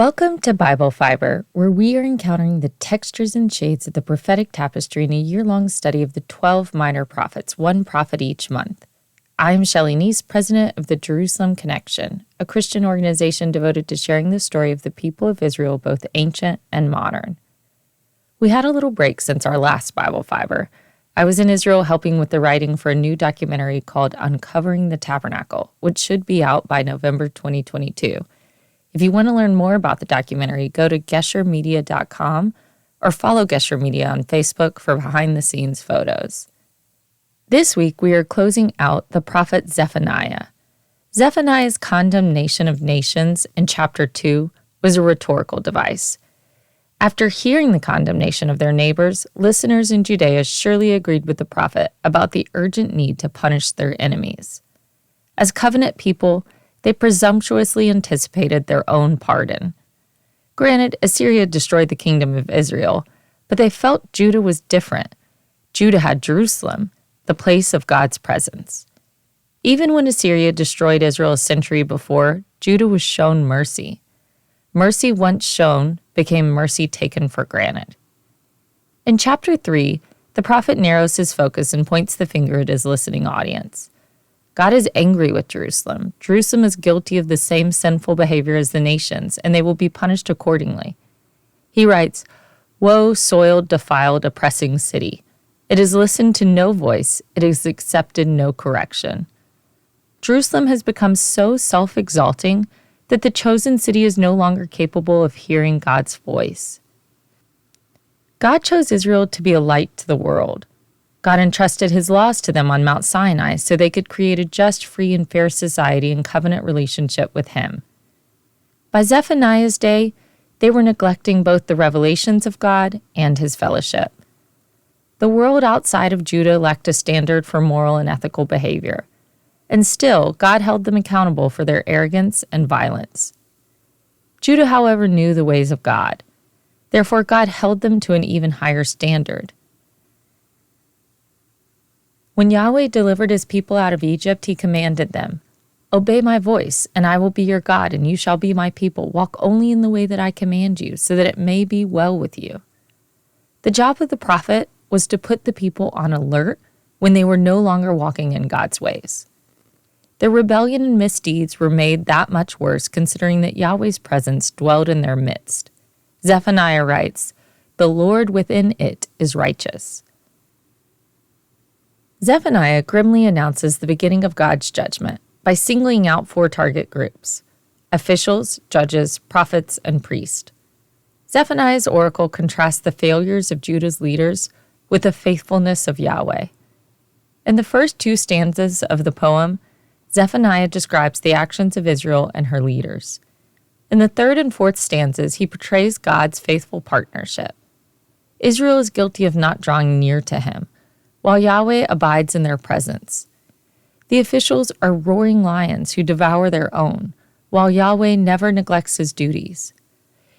Welcome to Bible Fiber, where we are encountering the textures and shades of the prophetic tapestry in a year-long study of the 12 minor prophets, one prophet each month. I'm Shelley Neese, president of the Jerusalem Connection, a Christian organization devoted to sharing the story of the people of Israel, both ancient and modern. We had a little break since our last Bible Fiber. I was in Israel helping with the writing for a new documentary called Uncovering the Tabernacle, which should be out by November 2022. If you want to learn more about the documentary, go to geshermedia.com or follow Gesher Media on Facebook for behind-the-scenes photos. This week, we are closing out the prophet Zephaniah. Zephaniah's condemnation of nations in chapter 2 was a rhetorical device. After hearing the condemnation of their neighbors, listeners in Judea surely agreed with the prophet about the urgent need to punish their enemies. As covenant people, they presumptuously anticipated their own pardon. Granted, Assyria destroyed the kingdom of Israel, but they felt Judah was different. Judah had Jerusalem, the place of God's presence. Even when Assyria destroyed Israel a century before, Judah was shown mercy. Mercy once shown became mercy taken for granted. In chapter 3, the prophet narrows his focus and points the finger at his listening audience. God is angry with Jerusalem. Jerusalem is guilty of the same sinful behavior as the nations, and they will be punished accordingly. He writes, "Woe, soiled, defiled, oppressing city. It has listened to no voice. It has accepted no correction." Jerusalem has become so self-exalting that the chosen city is no longer capable of hearing God's voice. God chose Israel to be a light to the world. God entrusted his laws to them on Mount Sinai so they could create a just, free, and fair society in covenant relationship with him. By Zephaniah's day, they were neglecting both the revelations of God and his fellowship. The world outside of Judah lacked a standard for moral and ethical behavior, and still, God held them accountable for their arrogance and violence. Judah, however, knew the ways of God. Therefore, God held them to an even higher standard. When Yahweh delivered his people out of Egypt, he commanded them, "Obey my voice, and I will be your God, and you shall be my people. Walk only in the way that I command you, so that it may be well with you." The job of the prophet was to put the people on alert when they were no longer walking in God's ways. Their rebellion and misdeeds were made that much worse considering that Yahweh's presence dwelled in their midst. Zephaniah writes, "The Lord within it is righteous." Zephaniah grimly announces the beginning of God's judgment by singling out 4 target groups: officials, judges, prophets, and priests. Zephaniah's oracle contrasts the failures of Judah's leaders with the faithfulness of Yahweh. In the first 2 stanzas of the poem, Zephaniah describes the actions of Israel and her leaders. In the 3rd and 4th stanzas, he portrays God's faithful partnership. Israel is guilty of not drawing near to him, while Yahweh abides in their presence. The officials are roaring lions who devour their own, while Yahweh never neglects his duties.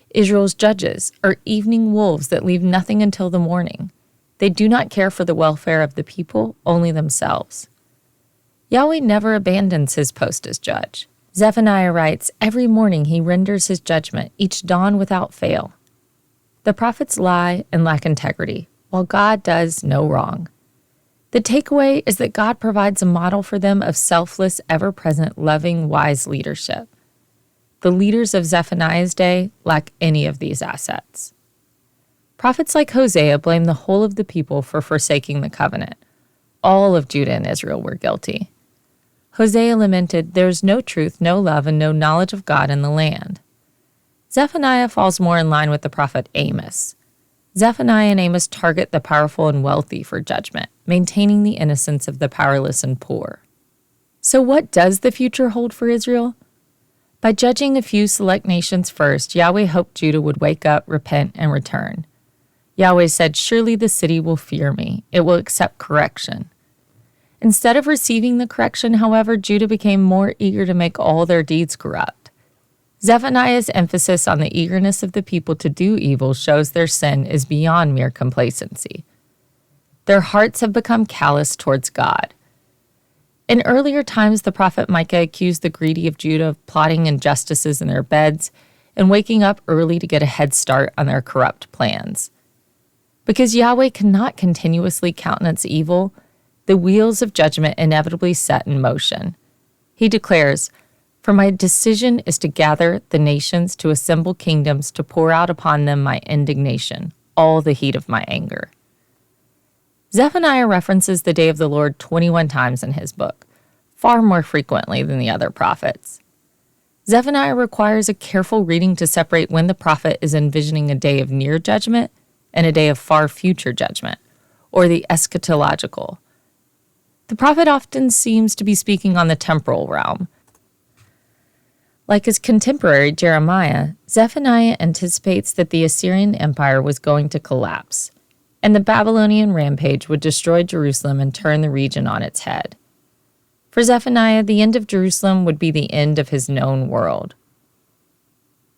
Israel's judges are evening wolves that leave nothing until the morning. They do not care for the welfare of the people, only themselves. Yahweh never abandons his post as judge. Zephaniah writes, "Every morning he renders his judgment, each dawn without fail." The prophets lie and lack integrity, while God does no wrong. The takeaway is that God provides a model for them of selfless, ever-present, loving, wise leadership. The leaders of Zephaniah's day lack any of these assets. Prophets like Hosea blame the whole of the people for forsaking the covenant. All of Judah and Israel were guilty. Hosea lamented, "There is no truth, no love, and no knowledge of God in the land." Zephaniah falls more in line with the prophet Amos. Zephaniah and Amos target the powerful and wealthy for judgment, maintaining the innocence of the powerless and poor. So what does the future hold for Israel? By judging a few select nations first, Yahweh hoped Judah would wake up, repent, and return. Yahweh said, "Surely the city will fear me. It will accept correction." Instead of receiving the correction, however, Judah became more eager to make all their deeds corrupt. Zephaniah's emphasis on the eagerness of the people to do evil shows their sin is beyond mere complacency. Their hearts have become callous towards God. In earlier times, the prophet Micah accused the greedy of Judah of plotting injustices in their beds and waking up early to get a head start on their corrupt plans. Because Yahweh cannot continuously countenance evil, the wheels of judgment inevitably set in motion. He declares, "For my decision is to gather the nations, to assemble kingdoms, to pour out upon them my indignation, all the heat of my anger." Zephaniah references the day of the Lord 21 times in his book, far more frequently than the other prophets. Zephaniah requires a careful reading to separate when the prophet is envisioning a day of near judgment and a day of far future judgment, or the eschatological. The prophet often seems to be speaking on the temporal realm. Like his contemporary Jeremiah, Zephaniah anticipates that the Assyrian Empire was going to collapse, and the Babylonian rampage would destroy Jerusalem and turn the region on its head. For Zephaniah, the end of Jerusalem would be the end of his known world.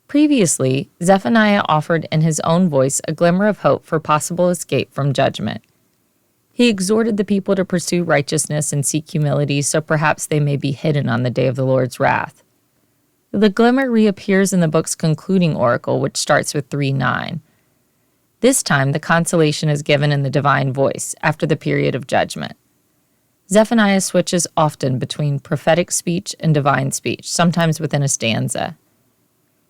Previously, Zephaniah offered in his own voice a glimmer of hope for possible escape from judgment. He exhorted the people to pursue righteousness and seek humility so perhaps they may be hidden on the day of the Lord's wrath. The glimmer reappears in the book's concluding oracle, which starts with 3:9. This time, the consolation is given in the divine voice after the period of judgment. Zephaniah switches often between prophetic speech and divine speech, sometimes within a stanza.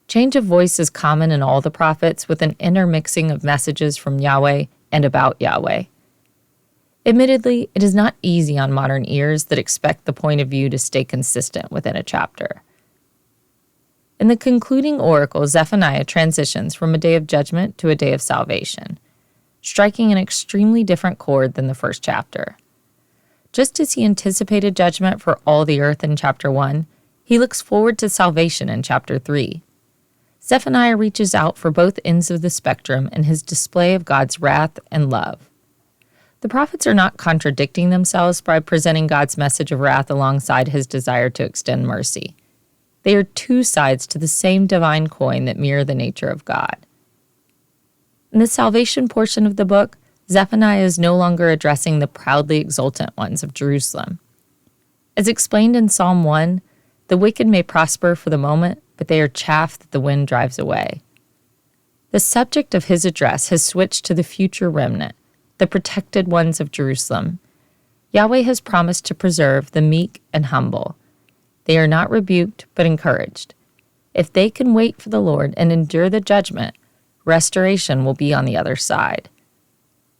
Change of voice is common in all the prophets, with an intermixing of messages from Yahweh and about Yahweh. Admittedly, it is not easy on modern ears that expect the point of view to stay consistent within a chapter. In the concluding oracle, Zephaniah transitions from a day of judgment to a day of salvation, striking an extremely different chord than the first chapter. Just as he anticipated judgment for all the earth in chapter 1, he looks forward to salvation in chapter 3. Zephaniah reaches out for both ends of the spectrum in his display of God's wrath and love. The prophets are not contradicting themselves by presenting God's message of wrath alongside his desire to extend mercy. They are two sides to the same divine coin that mirror the nature of God. In the salvation portion of the book, Zephaniah is no longer addressing the proudly exultant ones of Jerusalem. As explained in Psalm 1, the wicked may prosper for the moment, but they are chaff that the wind drives away. The subject of his address has switched to the future remnant, the protected ones of Jerusalem. Yahweh has promised to preserve the meek and humble. They are not rebuked, but encouraged. If they can wait for the Lord and endure the judgment, restoration will be on the other side.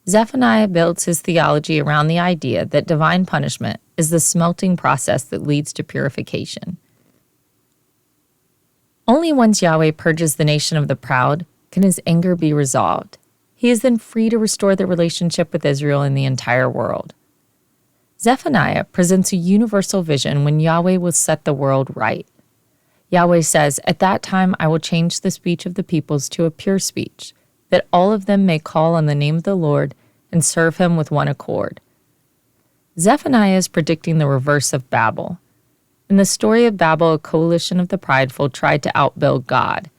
Zephaniah builds his theology around the idea that divine punishment is the smelting process that leads to purification. Only once Yahweh purges the nation of the proud can his anger be resolved. He is then free to restore the relationship with Israel and the entire world. Zephaniah presents a universal vision when Yahweh will set the world right. Yahweh says, "At that time I will change the speech of the peoples to a pure speech, that all of them may call on the name of the Lord and serve him with one accord." Zephaniah is predicting the reverse of Babel. In the story of Babel, a coalition of the prideful tried to outbuild God.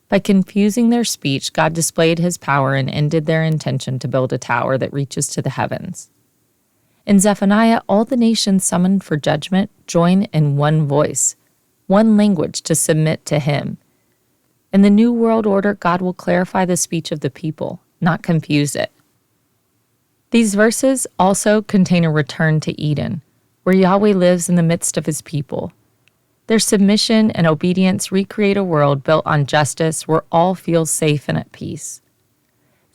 By confusing their speech, God displayed his power and ended their intention to build a tower that reaches to the heavens. In Zephaniah, all the nations summoned for judgment join in one voice, one language to submit to him. In the New World Order, God will clarify the speech of the people, not confuse it. These verses also contain a return to Eden, where Yahweh lives in the midst of his people. Their submission and obedience recreate a world built on justice where all feel safe and at peace.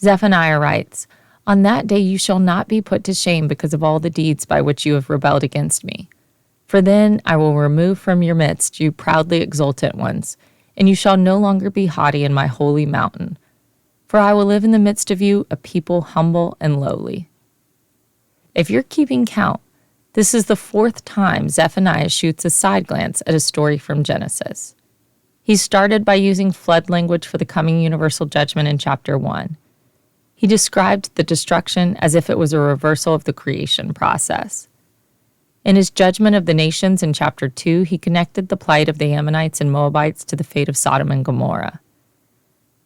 Zephaniah writes, "On that day you shall not be put to shame because of all the deeds by which you have rebelled against me. For then I will remove from your midst you proudly exultant ones, and you shall no longer be haughty in my holy mountain. For I will live in the midst of you, a people humble and lowly." If you're keeping count, this is the 4th time Zephaniah shoots a side glance at a story from Genesis. He started by using flood language for the coming universal judgment in chapter 1. He described the destruction as if it was a reversal of the creation process. In his judgment of the nations in chapter 2, he connected the plight of the Ammonites and Moabites to the fate of Sodom and Gomorrah.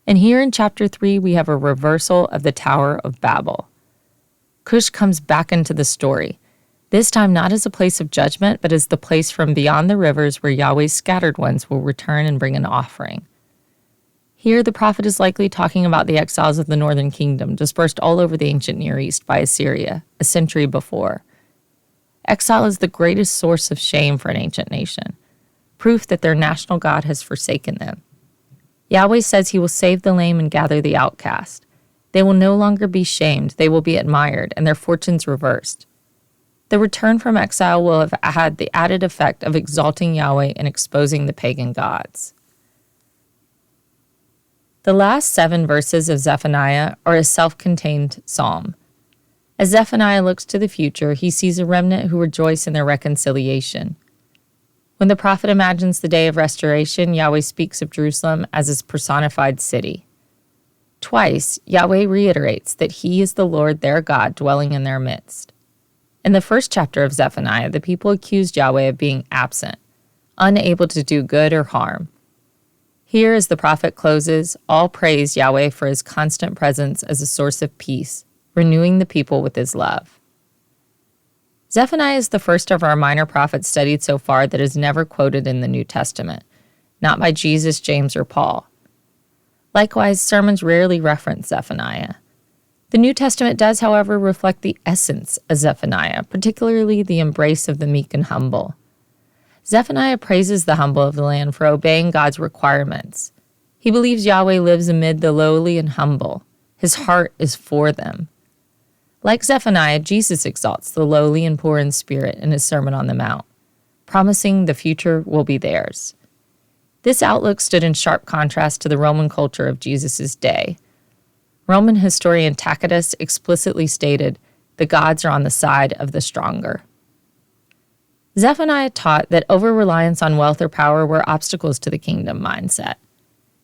And here in chapter 3, we have a reversal of the Tower of Babel. Cush comes back into the story, this time not as a place of judgment, but as the place from beyond the rivers where Yahweh's scattered ones will return and bring an offering. Here, the prophet is likely talking about the exiles of the northern kingdom dispersed all over the ancient Near East by Assyria a century before. Exile is the greatest source of shame for an ancient nation, proof that their national God has forsaken them. Yahweh says he will save the lame and gather the outcast. They will no longer be shamed, they will be admired, and their fortunes reversed. The return from exile will have had the added effect of exalting Yahweh and exposing the pagan gods. The last 7 verses of Zephaniah are a self-contained psalm. As Zephaniah looks to the future, he sees a remnant who rejoice in their reconciliation. When the prophet imagines the day of restoration, Yahweh speaks of Jerusalem as his personified city. Twice, Yahweh reiterates that he is the Lord their God dwelling in their midst. In the first chapter of Zephaniah, the people accused Yahweh of being absent, unable to do good or harm. Here, as the prophet closes, all praise Yahweh for his constant presence as a source of peace, renewing the people with his love. Zephaniah is the first of our minor prophets studied so far that is never quoted in the New Testament, not by Jesus, James, or Paul. Likewise, sermons rarely reference Zephaniah. The New Testament does, however, reflect the essence of Zephaniah, particularly the embrace of the meek and humble. Zephaniah praises the humble of the land for obeying God's requirements. He believes Yahweh lives amid the lowly and humble. His heart is for them. Like Zephaniah, Jesus exalts the lowly and poor in spirit in his Sermon on the Mount, promising the future will be theirs. This outlook stood in sharp contrast to the Roman culture of Jesus' day. Roman historian Tacitus explicitly stated, "The gods are on the side of the stronger." Zephaniah taught that over-reliance on wealth or power were obstacles to the kingdom mindset.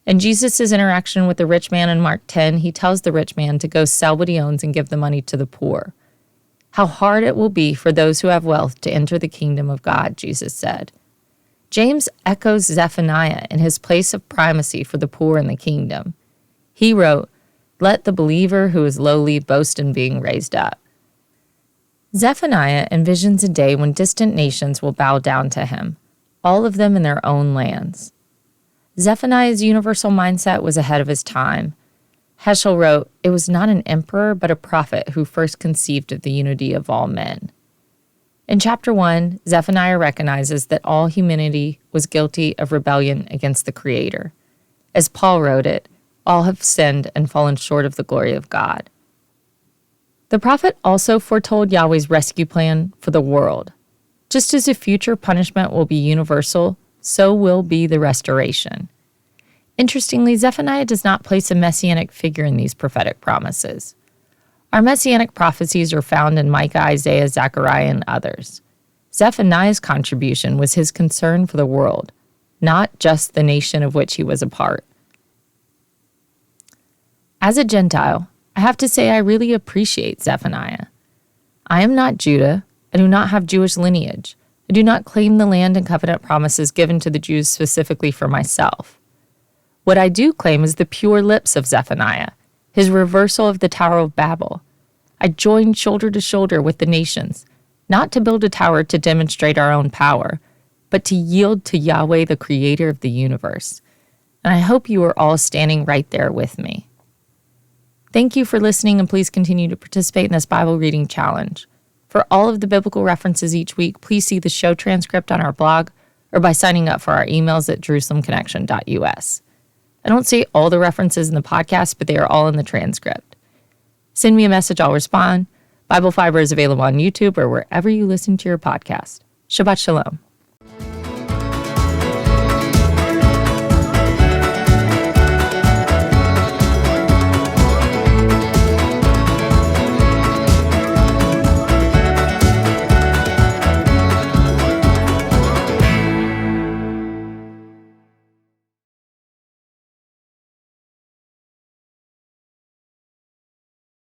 In Jesus' interaction with the rich man in Mark 10, he tells the rich man to go sell what he owns and give the money to the poor. How hard it will be for those who have wealth to enter the kingdom of God, Jesus said. James echoes Zephaniah in his place of primacy for the poor in the kingdom. He wrote, "Let the believer who is lowly boast in being raised up." Zephaniah envisions a day when distant nations will bow down to him, all of them in their own lands. Zephaniah's universal mindset was ahead of his time. Heschel wrote, "It was not an emperor but a prophet who first conceived of the unity of all men." In chapter 1, Zephaniah recognizes that all humanity was guilty of rebellion against the Creator. As Paul wrote it, all have sinned and fallen short of the glory of God. The prophet also foretold Yahweh's rescue plan for the world. Just as a future punishment will be universal, so will be the restoration. Interestingly, Zephaniah does not place a messianic figure in these prophetic promises. Our messianic prophecies are found in Micah, Isaiah, Zechariah, and others. Zephaniah's contribution was his concern for the world, not just the nation of which he was a part. As a Gentile, I have to say I really appreciate Zephaniah. I am not Judah. I do not have Jewish lineage. I do not claim the land and covenant promises given to the Jews specifically for myself. What I do claim is the pure lips of Zephaniah, his reversal of the Tower of Babel. I joined shoulder to shoulder with the nations, not to build a tower to demonstrate our own power, but to yield to Yahweh, the creator of the universe. And I hope you are all standing right there with me. Thank you for listening, and please continue to participate in this Bible reading challenge. For all of the biblical references each week, please see the show transcript on our blog or by signing up for our emails at jerusalemconnection.us. I don't say all the references in the podcast, but they are all in the transcript. Send me a message, I'll respond. Bible Fiber is available on YouTube or wherever you listen to your podcast. Shabbat Shalom.